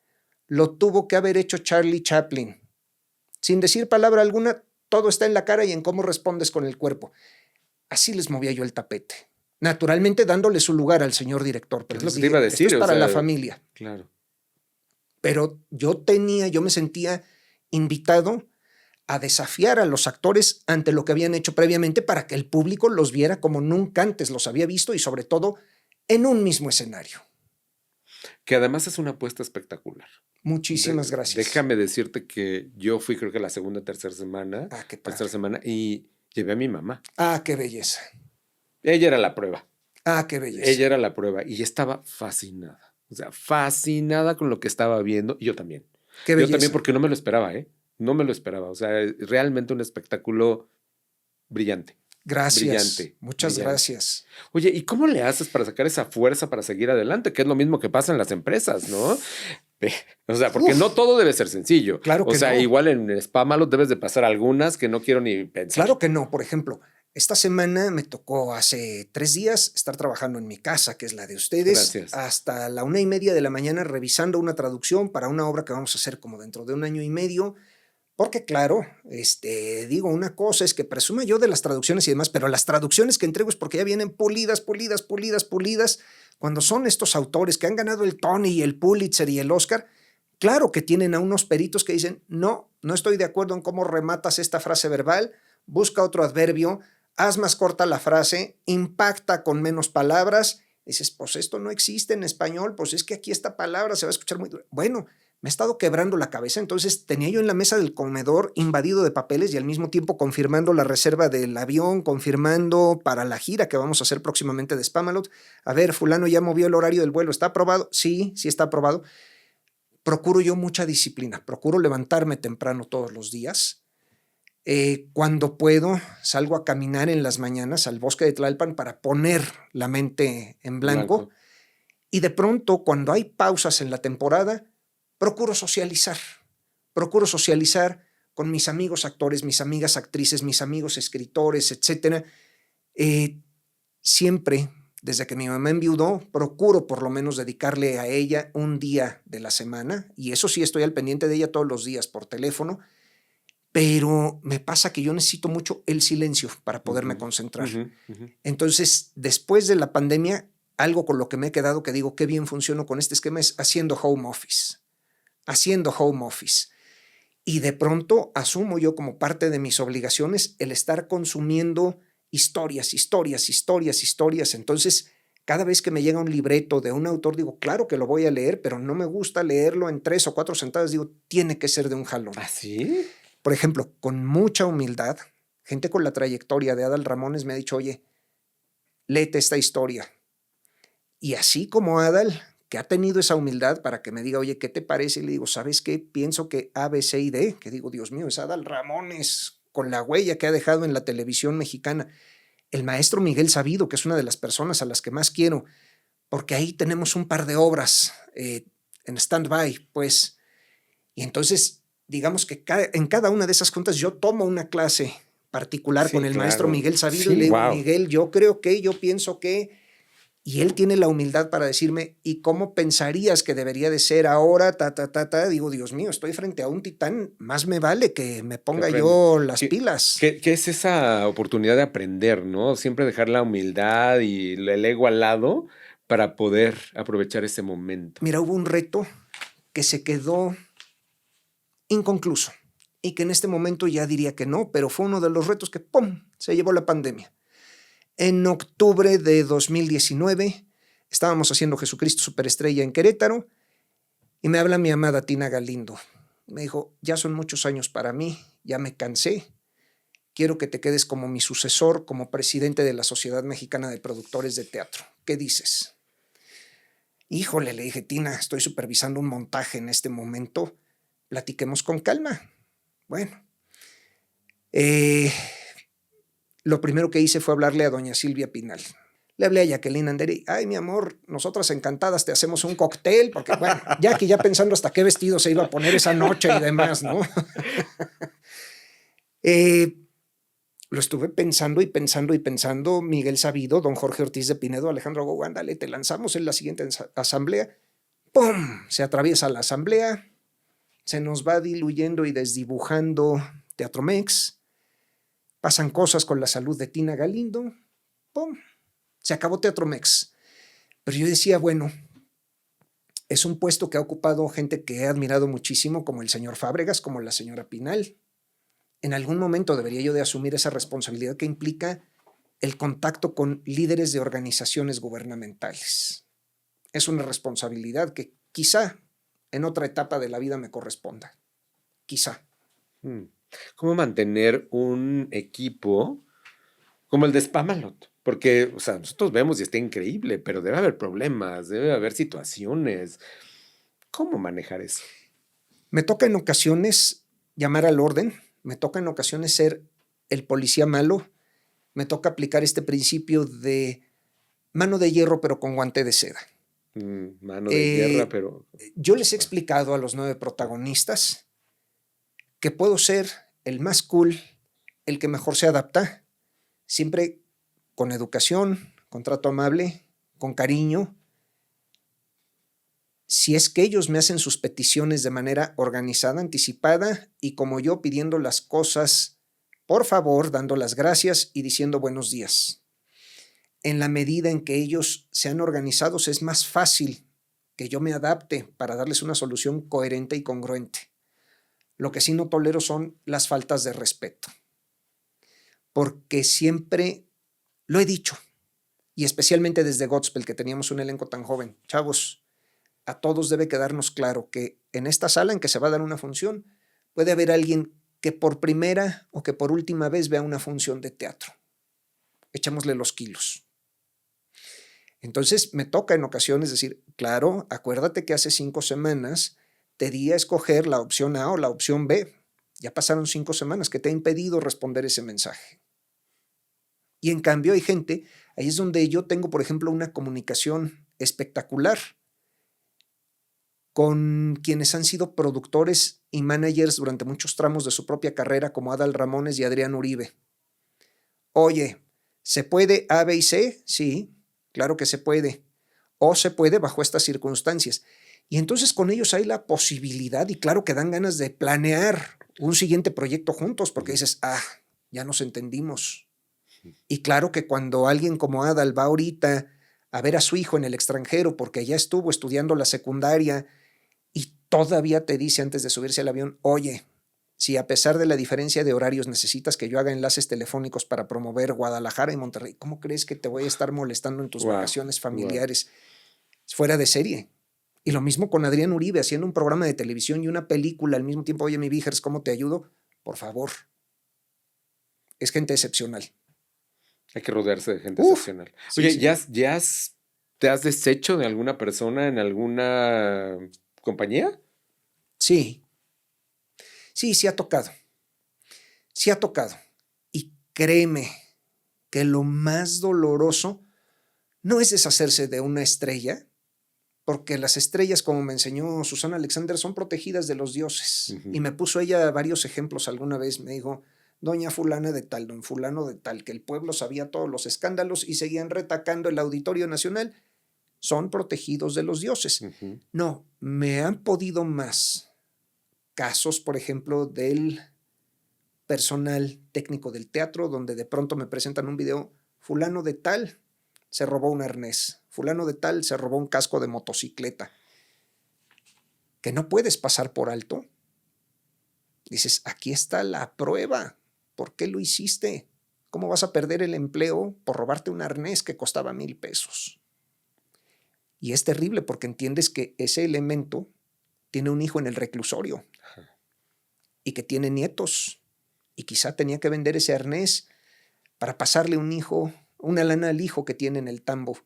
lo tuvo que haber hecho Charlie Chaplin. Sin decir palabra alguna, todo está en la cara y en cómo respondes con el cuerpo. Así les movía yo el tapete. Naturalmente dándole su lugar al señor director. Pero es lo que dije, te iba a decir. esto es para la familia. Claro. Pero yo me sentía invitado a desafiar a los actores ante lo que habían hecho previamente para que el público los viera como nunca antes los había visto y sobre todo en un mismo escenario. Que además es una apuesta espectacular. Muchísimas gracias. Déjame decirte que yo fui creo que la segunda o tercera semana. Qué padre. Tercera semana y llevé a mi mamá. Qué belleza. Ella era la prueba. Qué belleza. Ella era la prueba y estaba fascinada. O sea, fascinada con lo que estaba viendo y yo también. Qué belleza. Yo también porque no me lo esperaba, ¿eh? No me lo esperaba. O sea, realmente un espectáculo brillante. Gracias. Brillante. Muchas brillante. Gracias. Oye, ¿y cómo le haces para sacar esa fuerza para seguir adelante? Que es lo mismo que pasa en las empresas, ¿no? O sea, porque no todo debe ser sencillo. Claro que no. O sea, no. igual en Spamalot debes de pasar algunas que no quiero ni pensar. Claro que no. Por ejemplo, Esta semana me tocó hace 3 días estar trabajando en mi casa, que es la de ustedes, Gracias. hasta la 1:30 de la mañana revisando una traducción para una obra que vamos a hacer como dentro de 1 año y medio. Porque claro, digo, una cosa es que presuma yo de las traducciones y demás, pero las traducciones que entrego es porque ya vienen pulidas, pulidas, pulidas, pulidas. Cuando son estos autores que han ganado el Tony y el Pulitzer y el Oscar, claro que tienen a unos peritos que dicen, no estoy de acuerdo en cómo rematas esta frase verbal, busca otro adverbio, haz más corta la frase, impacta con menos palabras. Dices, pues esto no existe en español, pues es que aquí esta palabra se va a escuchar muy dura. Bueno, me he estado quebrando la cabeza, entonces tenía yo en la mesa del comedor invadido de papeles y al mismo tiempo confirmando la reserva del avión, confirmando para la gira que vamos a hacer próximamente de Spamalot. A ver, fulano ya movió el horario del vuelo, ¿está aprobado? Sí está aprobado. Procuro yo mucha disciplina, procuro levantarme temprano todos los días. Cuando puedo, salgo a caminar en las mañanas al bosque de Tlalpan para poner la mente en blanco. Y de pronto, cuando hay pausas en la temporada, procuro socializar con mis amigos actores, mis amigas actrices, mis amigos escritores, etc. Siempre, desde que mi mamá enviudó, procuro por lo menos dedicarle a ella un día de la semana, y eso sí, estoy al pendiente de ella todos los días por teléfono, pero me pasa que yo necesito mucho el silencio para poderme concentrar. Entonces, después de la pandemia, algo con lo que me he quedado que digo, qué bien funciono con este esquema es haciendo home office. Y de pronto asumo yo como parte de mis obligaciones el estar consumiendo historias. Entonces, cada vez que me llega un libreto de un autor, digo, claro que lo voy a leer, pero no me gusta leerlo en 3 o 4 sentadas. Digo, tiene que ser de un jalón. ¿Ah, sí? Por ejemplo, con mucha humildad, gente con la trayectoria de Adal Ramones me ha dicho, oye, léete esta historia. Y así como Adal, que ha tenido esa humildad para que me diga, oye, ¿qué te parece? Y le digo, ¿sabes qué? Pienso que A, B, C y D, que digo, Dios mío, es Adal Ramones, con la huella que ha dejado en la televisión mexicana. El maestro Miguel Sabido, que es una de las personas a las que más quiero, porque ahí tenemos un par de obras en stand-by, pues. Y entonces, digamos que en cada una de esas juntas yo tomo una clase particular con el maestro Miguel Sabido y le digo, Miguel, yo creo que, yo pienso que... Y él tiene la humildad para decirme, ¿y cómo pensarías que debería de ser ahora? Digo, Dios mío, estoy frente a un titán, más me vale que me ponga yo las pilas. ¿Qué es esa oportunidad de aprender, no? Siempre dejar la humildad y el ego al lado para poder aprovechar ese momento. Mira, hubo un reto que se quedó inconcluso y que en este momento ya diría que no, pero fue uno de los retos que, ¡pum!, se llevó la pandemia. En octubre de 2019 estábamos haciendo Jesucristo Superestrella en Querétaro y me habla mi amada Tina Galindo. Me dijo, ya son muchos años para mí, ya me cansé, quiero que te quedes como mi sucesor, como presidente de la Sociedad Mexicana de Productores de Teatro. ¿Qué dices? Híjole, le dije, Tina, estoy supervisando un montaje en este momento, platiquemos con calma. Bueno, lo primero que hice fue hablarle a doña Silvia Pinal. Le hablé a Jacqueline Andere. Ay, mi amor, nosotras encantadas te hacemos un cóctel, porque bueno, ya pensando hasta qué vestido se iba a poner esa noche y demás, ¿no? Lo estuve pensando. Miguel Sabido, don Jorge Ortiz de Pinedo, Alejandro Gou, ándale, te lanzamos en la siguiente asamblea. ¡Pum! Se atraviesa la asamblea, se nos va diluyendo y desdibujando Teatro Mex. Pasan cosas con la salud de Tina Galindo. ¡Pum! Se acabó Teatro Mex. Pero yo decía, bueno, es un puesto que ha ocupado gente que he admirado muchísimo, como el señor Fábregas, como la señora Pinal. En algún momento debería yo de asumir esa responsabilidad que implica el contacto con líderes de organizaciones gubernamentales. Es una responsabilidad que quizá en otra etapa de la vida me corresponda. Quizá. ¿Cómo mantener un equipo como el de Spamalot? Porque, o sea, nosotros vemos y está increíble, pero debe haber problemas, debe haber situaciones. ¿Cómo manejar eso? Me toca en ocasiones llamar al orden, me toca en ocasiones ser el policía malo, me toca aplicar este principio de mano de hierro pero con guante de seda. Mano de guerra, pero... Yo les he explicado a los 9 protagonistas que puedo ser el más cool, el que mejor se adapta, siempre con educación, con trato amable, con cariño. Si es que ellos me hacen sus peticiones de manera organizada, anticipada, y como yo pidiendo las cosas, por favor, dando las gracias y diciendo buenos días. En la medida en que ellos sean organizados, es más fácil que yo me adapte para darles una solución coherente y congruente. Lo que sí no tolero son las faltas de respeto, porque siempre lo he dicho, y especialmente desde Godspell, que teníamos un elenco tan joven. Chavos, a todos debe quedarnos claro que en esta sala en que se va a dar una función, puede haber alguien que por primera o que por última vez vea una función de teatro. Echémosle los kilos. Entonces me toca en ocasiones decir, claro, acuérdate que hace 5 semanas te di a escoger la opción A o la opción B. Ya pasaron 5 semanas que te ha impedido responder ese mensaje. Y en cambio hay gente, ahí es donde yo tengo, por ejemplo, una comunicación espectacular con quienes han sido productores y managers durante muchos tramos de su propia carrera, como Adal Ramones y Adrián Uribe. Oye, ¿se puede A, B y C? Sí, claro que se puede. O se puede bajo estas circunstancias. Y entonces con ellos hay la posibilidad, y claro que dan ganas de planear un siguiente proyecto juntos, porque dices, ya nos entendimos. Y claro que cuando alguien como Adal va ahorita a ver a su hijo en el extranjero porque ya estuvo estudiando la secundaria y todavía te dice antes de subirse al avión, oye, si a pesar de la diferencia de horarios necesitas que yo haga enlaces telefónicos para promover Guadalajara y Monterrey, ¿cómo crees que te voy a estar molestando en tus vacaciones familiares? Es fuera de serie. Y lo mismo con Adrián Uribe, haciendo un programa de televisión y una película al mismo tiempo. Oye, mi Vigers, ¿cómo te ayudo? Por favor. Es gente excepcional. Hay que rodearse de gente excepcional. Oye, sí. ¿te has deshecho de alguna persona en alguna compañía? Sí. Sí ha tocado. Sí ha tocado. Y créeme que lo más doloroso no es deshacerse de una estrella, porque las estrellas, como me enseñó Susana Alexander, son protegidas de los dioses. Y me puso ella varios ejemplos alguna vez. Me dijo, doña fulana de tal, don fulano de tal, que el pueblo sabía todos los escándalos y seguían retacando el Auditorio Nacional, son protegidos de los dioses. No, me han podido más casos, por ejemplo, del personal técnico del teatro, donde de pronto me presentan un video, fulano de tal se robó un arnés, fulano de tal se robó un casco de motocicleta, que no puedes pasar por alto. Dices, aquí está la prueba. ¿Por qué lo hiciste? ¿Cómo vas a perder el empleo por robarte un arnés que costaba $1,000? Y es terrible porque entiendes que ese elemento tiene un hijo en el reclusorio y que tiene nietos y quizá tenía que vender ese arnés para pasarle una lana al hijo que tiene en el tambo.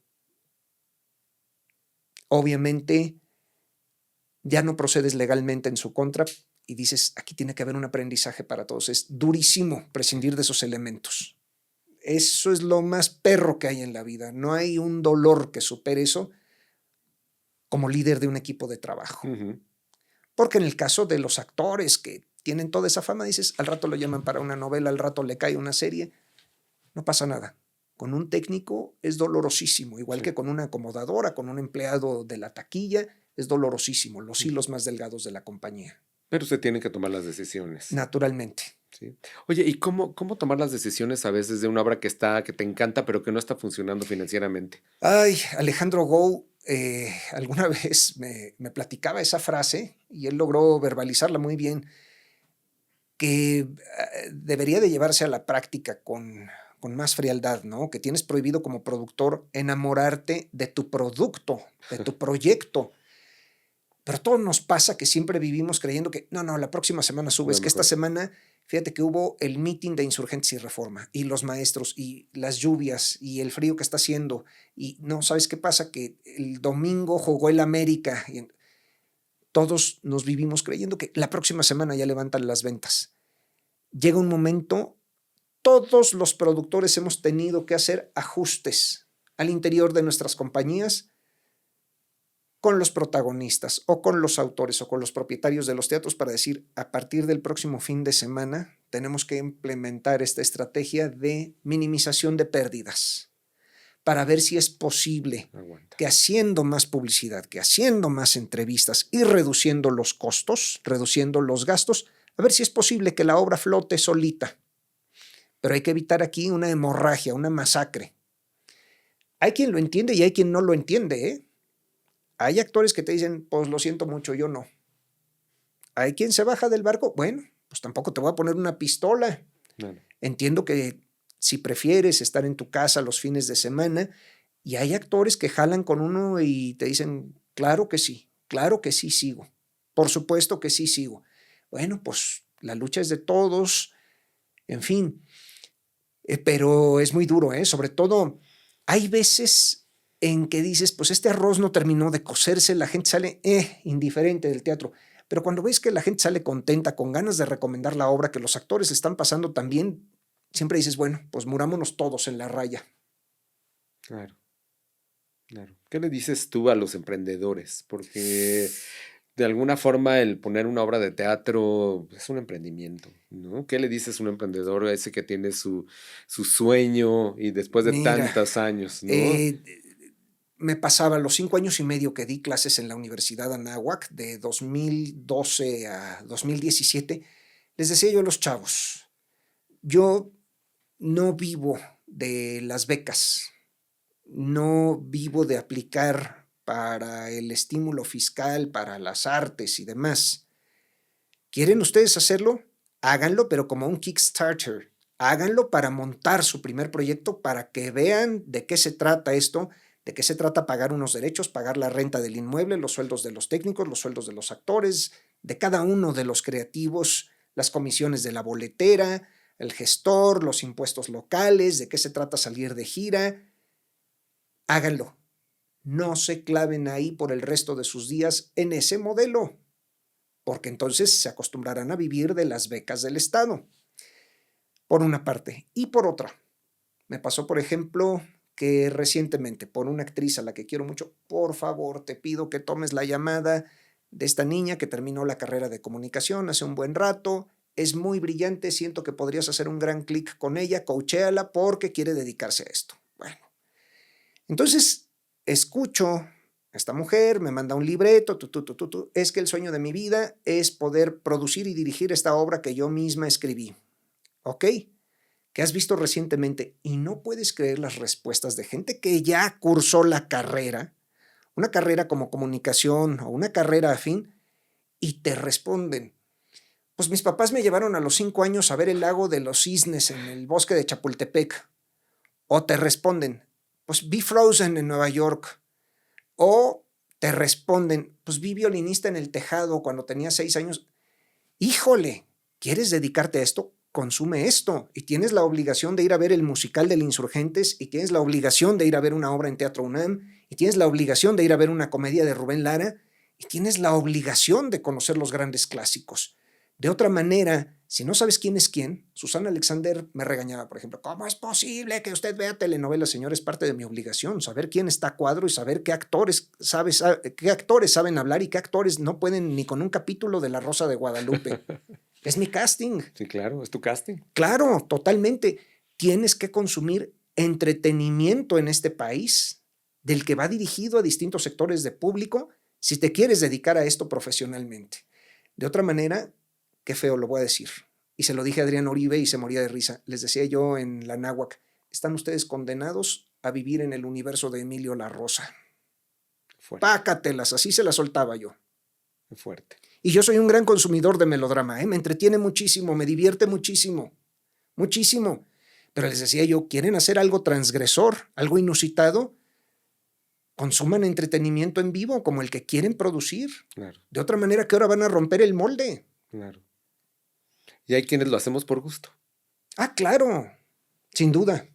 Obviamente ya no procedes legalmente en su contra y dices, aquí tiene que haber un aprendizaje para todos. Es durísimo prescindir de esos elementos. Eso es lo más perro que hay en la vida. No hay un dolor que supere eso como líder de un equipo de trabajo. Porque en el caso de los actores que tienen toda esa fama, dices, al rato lo llaman para una novela, al rato le cae una serie, no pasa nada. Con un técnico es dolorosísimo, igual que con una acomodadora, con un empleado de la taquilla, es dolorosísimo, los hilos más delgados de la compañía. Pero se tienen que tomar las decisiones. Naturalmente. Sí. Oye, ¿y cómo tomar las decisiones a veces de una obra que te encanta, pero que no está funcionando financieramente? Ay, Alejandro Gou alguna vez me platicaba esa frase y él logró verbalizarla muy bien, que debería de llevarse a la práctica con más frialdad, ¿no? Que tienes prohibido como productor enamorarte de tu producto, de tu proyecto. Pero a todos nos pasa que siempre vivimos creyendo que, no, la próxima semana subes, que esta semana, fíjate que hubo el meeting de Insurgentes y Reforma, y los maestros, y las lluvias, y el frío que está haciendo, y no, ¿sabes qué pasa? Que el domingo jugó el América, y todos nos vivimos creyendo que la próxima semana ya levantan las ventas. Llega un momento, todos los productores hemos tenido que hacer ajustes al interior de nuestras compañías, con los protagonistas o con los autores o con los propietarios de los teatros para decir, a partir del próximo fin de semana tenemos que implementar esta estrategia de minimización de pérdidas para ver si es posible que haciendo más publicidad, que haciendo más entrevistas y reduciendo los costos, reduciendo los gastos, a ver si es posible que la obra flote solita. Pero hay que evitar aquí una hemorragia, una masacre. Hay quien lo entiende y hay quien no lo entiende, ¿eh? Hay actores que te dicen, pues lo siento mucho, yo no. Hay quien se baja del barco, bueno, pues tampoco te voy a poner una pistola. No. Entiendo que si prefieres estar en tu casa los fines de semana, y hay actores que jalan con uno y te dicen, claro que sí sigo. Por supuesto que sí sigo. Bueno, pues la lucha es de todos, en fin. Pero es muy duro, ¿eh? Sobre todo, hay veces en que dices, pues este arroz no terminó de cocerse, la gente sale indiferente del teatro. Pero cuando ves que la gente sale contenta, con ganas de recomendar la obra, que los actores están pasando también, siempre dices, bueno, pues murámonos todos en la raya. Claro. ¿Qué le dices tú a los emprendedores? Porque de alguna forma el poner una obra de teatro es un emprendimiento, ¿no? ¿Qué le dices a un emprendedor ese que tiene su sueño y después de tantos años, ¿no? Me pasaba los 5 años y medio que di clases en la Universidad Anáhuac, de 2012 a 2017, les decía yo a los chavos, yo no vivo de las becas, no vivo de aplicar para el estímulo fiscal, para las artes y demás. ¿Quieren ustedes hacerlo? Háganlo, pero como un Kickstarter. Háganlo para montar su primer proyecto, para que vean de qué se trata esto, de qué se trata pagar unos derechos, pagar la renta del inmueble, los sueldos de los técnicos, los sueldos de los actores, de cada uno de los creativos, las comisiones de la boletera, el gestor, los impuestos locales, de qué se trata salir de gira. Háganlo. No se claven ahí por el resto de sus días en ese modelo, porque entonces se acostumbrarán a vivir de las becas del Estado, por una parte. Y por otra, me pasó, por ejemplo, que recientemente, por una actriz a la que quiero mucho, por favor, te pido que tomes la llamada de esta niña que terminó la carrera de comunicación hace un buen rato, es muy brillante, siento que podrías hacer un gran clic con ella, coachéala porque quiere dedicarse a esto. Bueno, entonces escucho a esta mujer, me manda un libreto, es que el sueño de mi vida es poder producir y dirigir esta obra que yo misma escribí. ¿Ok? Que has visto recientemente y no puedes creer las respuestas de gente que ya cursó la carrera, una carrera como comunicación o una carrera afín, y te responden, pues mis papás me llevaron a los 5 años a ver el lago de los cisnes en el bosque de Chapultepec. O te responden, pues vi Frozen en Nueva York. O te responden, pues vi violinista en el tejado cuando tenía 6 años. Híjole, ¿quieres dedicarte a esto? Consume esto. Y tienes la obligación de ir a ver el musical del Insurgentes, y tienes la obligación de ir a ver una obra en Teatro UNAM, y tienes la obligación de ir a ver una comedia de Rubén Lara, y tienes la obligación de conocer los grandes clásicos. De otra manera, si no sabes quién es quién, Susana Alexander me regañaba, por ejemplo, ¿cómo es posible que usted vea telenovelas, señor? Es parte de mi obligación, saber quién está a cuadro y saber qué actores saben hablar y qué actores no pueden ni con un capítulo de La Rosa de Guadalupe. Es mi casting. Sí, claro, es tu casting. Claro, totalmente. Tienes que consumir entretenimiento en este país, del que va dirigido a distintos sectores de público, si te quieres dedicar a esto profesionalmente. De otra manera, qué feo lo voy a decir. Y se lo dije a Adrián Uribe y se moría de risa. Les decía yo en la náhuac, están ustedes condenados a vivir en el universo de Emilio La Rosa. Fuerte. Pácatelas, así se las soltaba yo. Fuerte. Y yo soy un gran consumidor de melodrama, me entretiene muchísimo, me divierte muchísimo, muchísimo. Pero les decía yo, ¿quieren hacer algo transgresor, algo inusitado? Consuman entretenimiento en vivo como el que quieren producir. Claro. De otra manera, ¿qué hora van a romper el molde? Claro. Y hay quienes lo hacemos por gusto. Ah, claro, sin duda.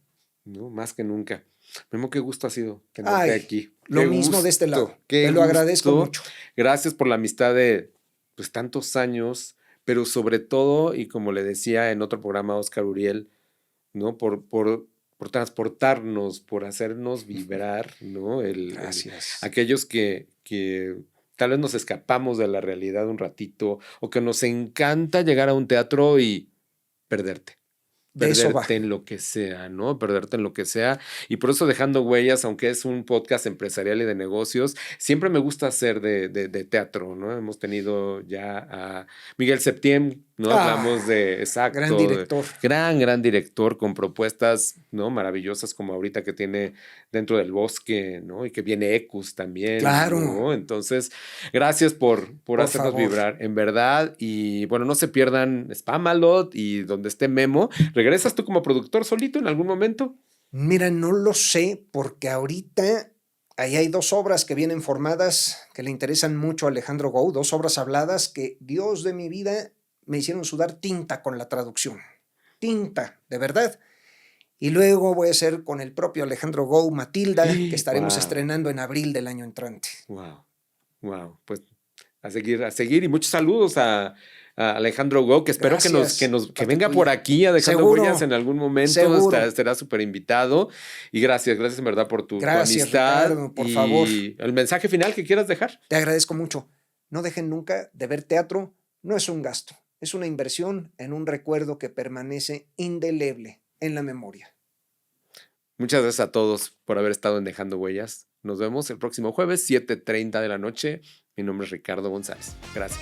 No, más que nunca. Memo, qué gusto ha sido tenerte aquí. Lo mismo de este lado. Te lo agradezco mucho. Gracias por la amistad de pues tantos años, pero sobre todo, y como le decía en otro programa a Oscar Uriel, ¿no? Por transportarnos, por hacernos vibrar, ¿no? Gracias. Aquellos que tal vez nos escapamos de la realidad un ratito, o que nos encanta llegar a un teatro y perderte. De eso va. Perderte en lo que sea, ¿no? Perderte en lo que sea. Y por eso Dejando Huellas, aunque es un podcast empresarial y de negocios, siempre me gusta hacer de teatro, ¿no? Hemos tenido ya a Miguel Septién, ¿no? Hablamos de, exacto. Gran director. Gran director con propuestas, ¿no? Maravillosas como ahorita que tiene Dentro del Bosque, ¿no? Y que viene Ecus también. Claro. ¿no? Entonces, gracias por hacernos favor. vibrar, en verdad. Y bueno, no se pierdan Spamalot y donde esté Memo. ¿Regresas tú como productor solito en algún momento? Mira, no lo sé, porque ahorita ahí hay 2 obras que vienen formadas que le interesan mucho a Alejandro Gou, 2 obras habladas que, Dios de mi vida, me hicieron sudar tinta con la traducción. Tinta, de verdad. Y luego voy a hacer con el propio Alejandro Gou Matilda, que estaremos estrenando en abril del año entrante. Wow. Pues a seguir y muchos saludos a Alejandro Gou, que espero que venga por aquí a Dejando Huellas en algún momento. Estará súper invitado. Y gracias en verdad por tu amistad. Ricardo, por favor. Y el mensaje final que quieras dejar. Te agradezco mucho. No dejen nunca de ver teatro. No es un gasto, es una inversión en un recuerdo que permanece indeleble en la memoria. Muchas gracias a todos por haber estado en Dejando Huellas. Nos vemos el próximo jueves, 7:30 de la noche. Mi nombre es Ricardo González. Gracias.